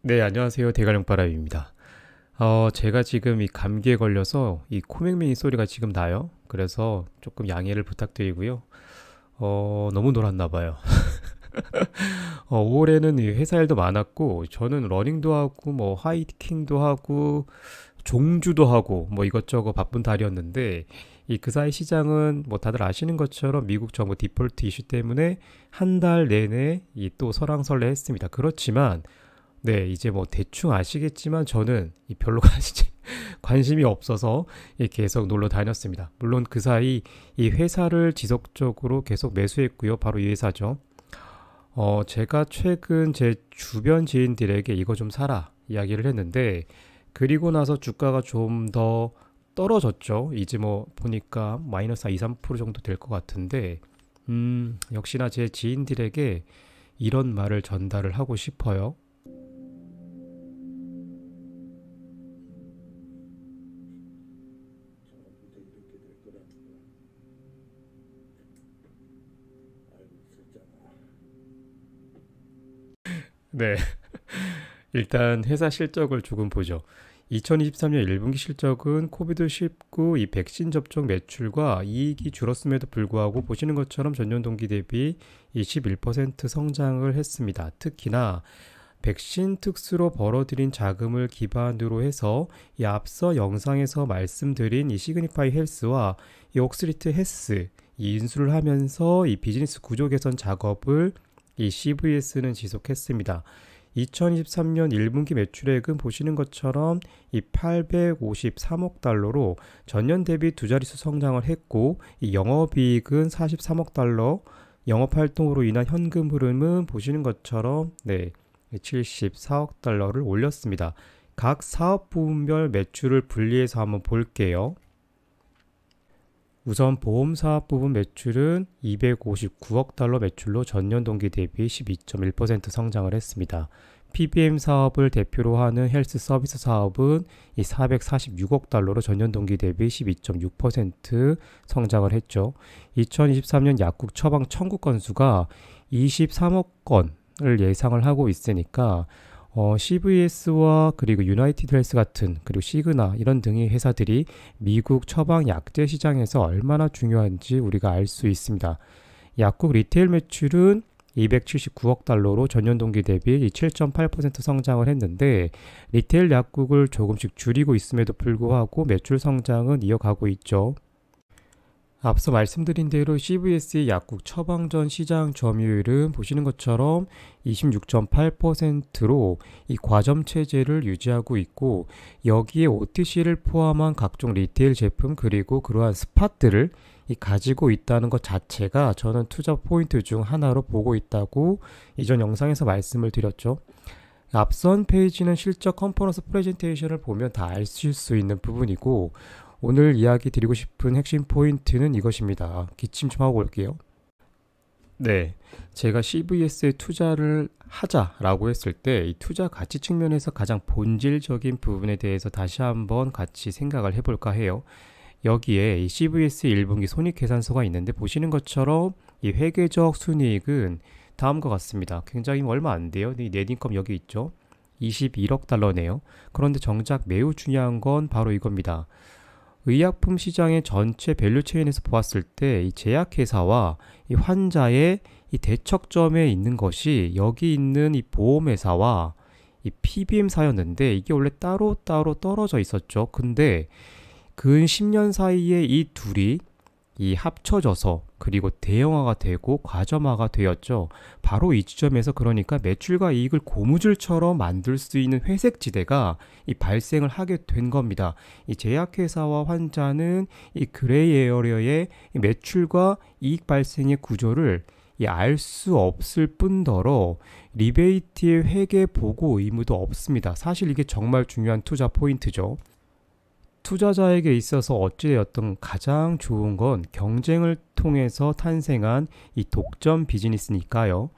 네, 안녕하세요. 대관령바람입니다. 제가 지금 이 감기에 걸려서 이 코맹맹이 소리가 지금 나요. 그래서 조금 양해를 부탁드리고요. 너무 놀았나 봐요. 5월에는 이 회사 일도 많았고, 저는 러닝도 하고, 뭐, 하이킹도 하고, 종주도 하고, 뭐 이것저것 바쁜 달이었는데, 이 그 사이 시장은 뭐 다들 아시는 것처럼 미국 정부 디폴트 이슈 때문에 한 달 내내 이 또 설왕설래 했습니다. 그렇지만, 네, 이제 뭐 대충 아시겠지만 저는 이 별로 관심이 없어서 계속 놀러 다녔습니다. 물론 그 사이 이 회사를 지속적으로 계속 매수했고요. 바로 이 회사죠. 제가 최근 제 주변 지인들에게 이거 좀 사라 이야기를 했는데 그리고 나서 주가가 좀 더 떨어졌죠. 이제 뭐 보니까 마이너스 2, 3% 정도 될 것 같은데 역시나 제 지인들에게 이런 말을 전달을 하고 싶어요. 네. 일단 회사 실적을 조금 보죠. 2023년 1분기 실적은 코비드19 이 백신 접종 매출과 이익이 줄었음에도 불구하고 보시는 것처럼 전년 동기 대비 21% 성장을 했습니다. 특히나 백신 특수로 벌어들인 자금을 기반으로 해서 이 앞서 영상에서 말씀드린 이 시그니파이 헬스와 이 옥스리트 헬스 이 인수를 하면서 이 비즈니스 구조 개선 작업을 이 CVS는 지속했습니다. 2023년 1분기 매출액은 보시는 것처럼 이 853억 달러로 전년 대비 두 자릿수 성장을 했고 이 영업이익은 43억 달러, 영업활동으로 인한 현금 흐름은 보시는 것처럼 74억 달러를 올렸습니다. 각 사업 부문별 매출을 분리해서 한번 볼게요. 우선 보험사업 부분 매출은 259억 달러 매출로 전년 동기 대비 12.1% 성장을 했습니다. PBM 사업을 대표로 하는 헬스 서비스 사업은 이 446억 달러로 전년 동기 대비 12.6% 성장을 했죠. 2023년 약국 처방 청구 건수가 23억 건을 예상을 하고 있으니까 CVS와 그리고 유나이티드 헬스 같은 그리고 시그나 이런 등의 회사들이 미국 처방 약제 시장에서 얼마나 중요한지 우리가 알 수 있습니다. 약국 리테일 매출은 279억 달러로 전년 동기 대비 7.8% 성장을 했는데 리테일 약국을 조금씩 줄이고 있음에도 불구하고 매출 성장은 이어가고 있죠. 앞서 말씀드린 대로 CVS의 약국 처방전 시장 점유율은 보시는 것처럼 26.8%로 이 과점 체제를 유지하고 있고 여기에 OTC를 포함한 각종 리테일 제품 그리고 그러한 스팟들을 가지고 있다는 것 자체가 저는 투자 포인트 중 하나로 보고 있다고 이전 영상에서 말씀을 드렸죠. 앞선 페이지는 실적 컨퍼런스 프레젠테이션을 보면 다 아실 수 있는 부분이고 오늘 이야기 드리고 싶은 핵심 포인트는 이것입니다. 기침 좀 하고 올게요. 네, 제가 CVS에 투자를 하자라고 했을 때 이 투자 가치 측면에서 가장 본질적인 부분에 대해서 다시 한번 같이 생각을 해볼까 해요. 여기에 이 CVS 1분기 손익계산서가 있는데 보시는 것처럼 이 회계적 순이익은 다음과 같습니다. 굉장히 얼마 안 돼요. 이 넷인컴 여기 있죠. 21억 달러네요. 그런데 정작 매우 중요한 건 바로 이겁니다. 의약품 시장의 전체 밸류체인에서 보았을 때 이 제약회사와 이 환자의 이 대척점에 있는 것이 여기 있는 이 보험회사와 이 PBM사였는데 이게 원래 따로따로 떨어져 있었죠. 근데 근 10년 사이에 이 둘이 이 합쳐져서 그리고 대형화가 되고 과점화가 되었죠. 바로 이 지점에서 그러니까 매출과 이익을 고무줄처럼 만들 수 있는 회색 지대가 이 발생을 하게 된 겁니다. 이 제약회사와 환자는 이 그레이 에어리어의 매출과 이익 발생의 구조를 알 수 없을 뿐더러 리베이트의 회계 보고 의무도 없습니다. 사실 이게 정말 중요한 투자 포인트죠. 투자자에게 있어서 어찌되었든 가장 좋은 건 경쟁을 통해서 탄생한 이 독점 비즈니스니까요.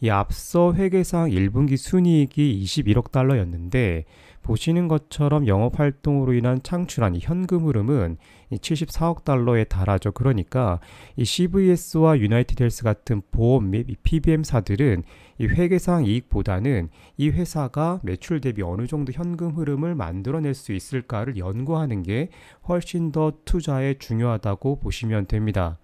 이 앞서 회계상 1분기 순이익이 21억 달러였는데 보시는 것처럼 영업 활동으로 인한 창출한 이 현금 흐름은 이 74억 달러에 달하죠. 그러니까 이 CVS와 유나이티드 헬스 같은 보험 및 이 PBM사들은 이 회계상 이익보다는 이 회사가 매출 대비 어느 정도 현금 흐름을 만들어낼 수 있을까를 연구하는 게 훨씬 더 투자에 중요하다고 보시면 됩니다.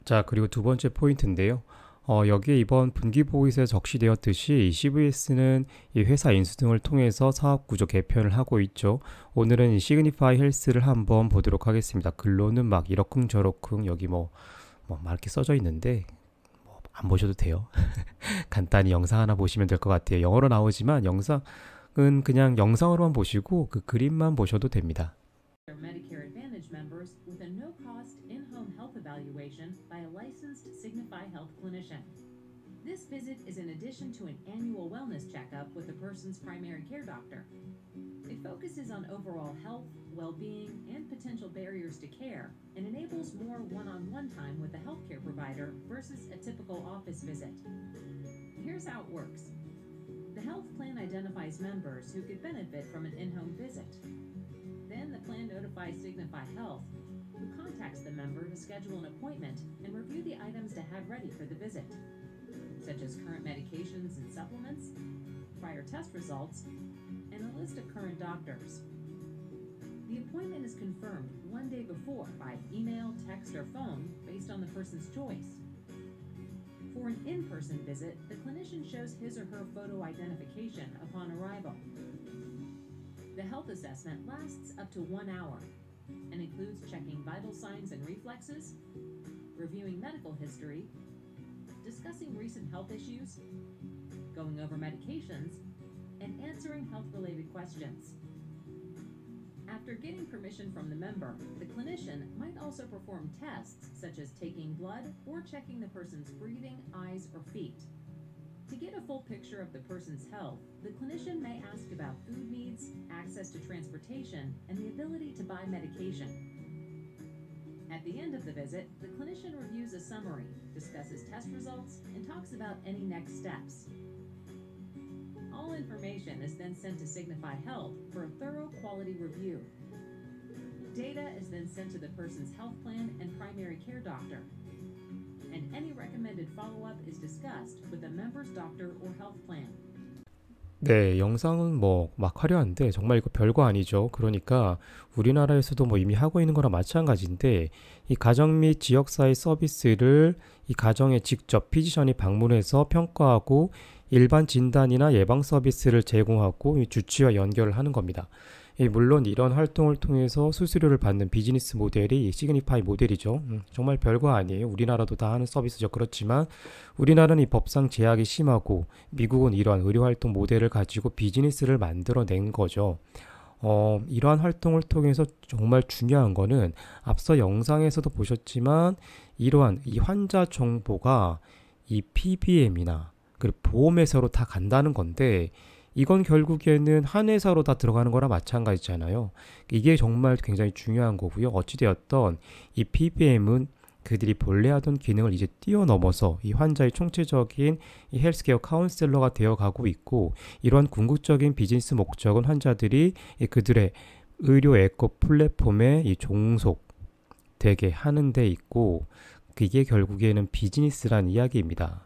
자, 그리고 두 번째 포인트인데요. 여기에 이번 분기보고서에 적시되었듯이 이 CVS는 이 회사 인수 등을 통해서 사업 구조 개편을 하고 있죠. 오늘은 이 시그니파이 헬스를 한번 보도록 하겠습니다. 글로는 막 이러쿵저러쿵 여기 막 이렇게 써져 있는데 안 보셔도 돼요. 간단히 영상 하나 보시면 될 것 같아요. 영어로 나오지만 영상은 그냥 영상으로만 보시고 그 그림만 보셔도 됩니다. Medicare Advantage members with a no-cost in-home health evaluation by a licensed Signify Health clinician. This visit is in addition to an annual wellness checkup with the person's primary care doctor. It focuses on overall health, well-being, and potential barriers to care, and enables more one-on-one time with the healthcare provider versus a typical office visit. Here's how it works. The health plan identifies members who could benefit from an in-home visit. Then the plan notifies Signify Health, who contacts the member to schedule an appointment and review the items to have ready for the visit, such as current medications and supplements, prior test results, and a list of current doctors. The appointment is confirmed one day before by email, text, or phone based on the person's choice. For an in-person visit, the clinician shows his or her photo identification upon arrival. The health assessment lasts up to 1 hour and includes checking vital signs and reflexes, reviewing medical history, discussing recent health issues, going over medications, and answering health-related questions. After getting permission from the member, the clinician might also perform tests such as taking blood or checking the person's breathing, eyes, or feet. To get a full picture of the person's health, the clinician may ask about food needs, access to transportation, and the ability to buy medication. At the end of the visit, the clinician reviews a summary, discusses test results, and talks about any next steps. All information is then sent to Signify Health for a thorough quality review. Data is then sent to the person's health plan and primary care doctor. And any recommended follow-up is discussed with the member's doctor or health plan. 네, 영상은 막 화려한데 정말 이거 별거 아니죠. 그러니까 우리나라에서도 이미 하고 있는 거랑 마찬가지인데 이 가정 및 지역사회 서비스를 이 가정에 직접 피지션이 방문해서 평가하고 일반 진단이나 예방 서비스를 제공하고 이 주치와 연결을 하는 겁니다. 물론 이런 활동을 통해서 수수료를 받는 비즈니스 모델이 시그니파이 모델이죠. 정말 별거 아니에요. 우리나라도 다 하는 서비스죠. 그렇지만 우리나라는 이 법상 제약이 심하고 미국은 이러한 의료활동 모델을 가지고 비즈니스를 만들어낸 거죠. 이러한 활동을 통해서 정말 중요한 거는 앞서 영상에서도 보셨지만 이러한 이 환자 정보가 이 PBM이나 그리고 보험회사로 다 간다는 건데 이건 결국에는 한 회사로 다 들어가는 거랑 마찬가지잖아요. 이게 정말 굉장히 중요한 거고요. 어찌되었던 이 PBM은 그들이 본래 하던 기능을 이제 뛰어넘어서 이 환자의 총체적인 이 헬스케어 카운셀러가 되어가고 있고 이러한 궁극적인 비즈니스 목적은 환자들이 그들의 의료 에코 플랫폼에 이 종속되게 하는 데 있고 그게 결국에는 비즈니스란 이야기입니다.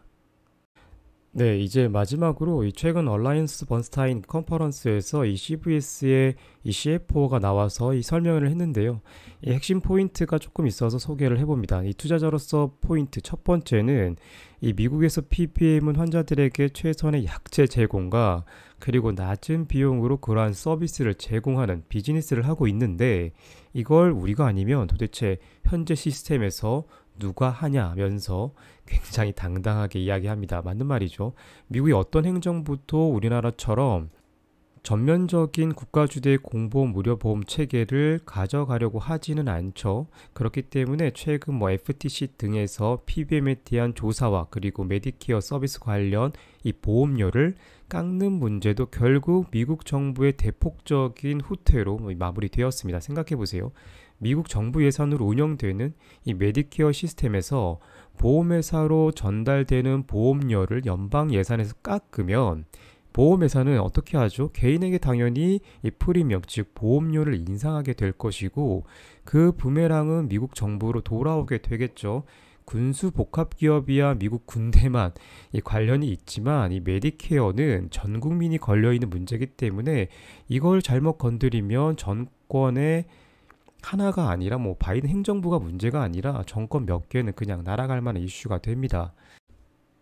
네, 이제 마지막으로 이 최근 얼라이언스 번스타인 컨퍼런스에서 이 CVS의 이 CFO가 나와서 이 설명을 했는데요. 이 핵심 포인트가 조금 있어서 소개를 해봅니다. 이 투자자로서 포인트 첫 번째는 이 미국에서 PBM은 환자들에게 최선의 약제 제공과 그리고 낮은 비용으로 그러한 서비스를 제공하는 비즈니스를 하고 있는데 이걸 우리가 아니면 도대체 현재 시스템에서 누가 하냐면서 굉장히 당당하게 이야기합니다. 맞는 말이죠. 미국의 어떤 행정부도 우리나라처럼 전면적인 국가주도의 공보험 의료보험 체계를 가져가려고 하지는 않죠. 그렇기 때문에 최근 FTC 등에서 PBM에 대한 조사와 그리고 메디케어 서비스 관련 이 보험료를 깎는 문제도 결국 미국 정부의 대폭적인 후퇴로 마무리되었습니다. 생각해 보세요. 미국 정부 예산으로 운영되는 이 메디케어 시스템에서 보험회사로 전달되는 보험료를 연방 예산에서 깎으면 보험회사는 어떻게 하죠? 개인에게 당연히 이 프리미엄, 즉 보험료를 인상하게 될 것이고 그 부메랑은 미국 정부로 돌아오게 되겠죠. 군수 복합 기업이야 미국 군대만 이 관련이 있지만 이 메디케어는 전 국민이 걸려 있는 문제이기 때문에 이걸 잘못 건드리면 정권의 하나가 아니라 뭐 바이든 행정부가 문제가 아니라 정권 몇 개는 그냥 날아갈 만한 이슈가 됩니다.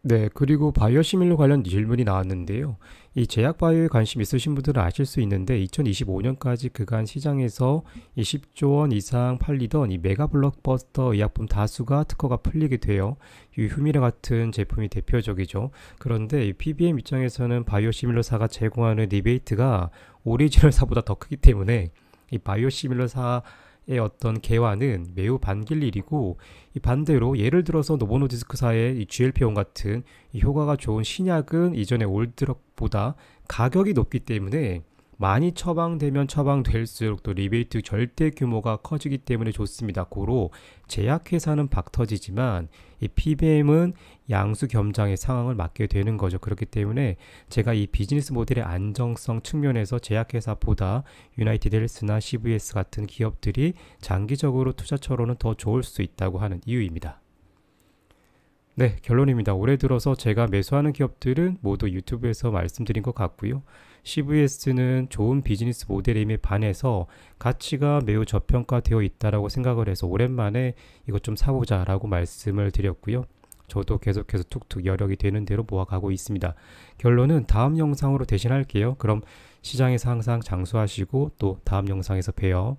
네, 그리고 바이오시밀러 관련 질문이 나왔는데요. 이 제약 바이오에 관심 있으신 분들은 아실 수 있는데 2025년까지 그간 시장에서 이 10조 원 이상 팔리던 이 메가 블록버스터 의약품 다수가 특허가 풀리게 돼요. 이 휴미라 같은 제품이 대표적이죠. 그런데 이 PBM 입장에서는 바이오시밀러사가 제공하는 리베이트가 오리지널사보다 더 크기 때문에 이 바이오시밀러사 의 어떤 개화는 매우 반길 일이고 이 반대로 예를 들어서 노보노디스크사의 이 GLP-1 같은 이 효과가 좋은 신약은 이전의 올드럭보다 가격이 높기 때문에 많이 처방되면 처방될수록 또 리베이트 절대 규모가 커지기 때문에 좋습니다. 고로 제약회사는 박터지지만 이 PBM은 양수 겸장의 상황을 맞게 되는 거죠. 그렇기 때문에 제가 이 비즈니스 모델의 안정성 측면에서 제약회사보다 유나이티드 헬스나 CVS 같은 기업들이 장기적으로 투자처로는 더 좋을 수 있다고 하는 이유입니다. 네, 결론입니다. 올해 들어서 제가 매수하는 기업들은 모두 유튜브에서 말씀드린 것 같고요. CVS는 좋은 비즈니스 모델임에 반해서 가치가 매우 저평가되어 있다고 생각을 해서 오랜만에 이것 좀 사보자 라고 말씀을 드렸고요. 저도 계속해서 툭툭 여력이 되는 대로 모아가고 있습니다. 결론은 다음 영상으로 대신할게요. 그럼 시장에서 항상 장수하시고 또 다음 영상에서 봬요.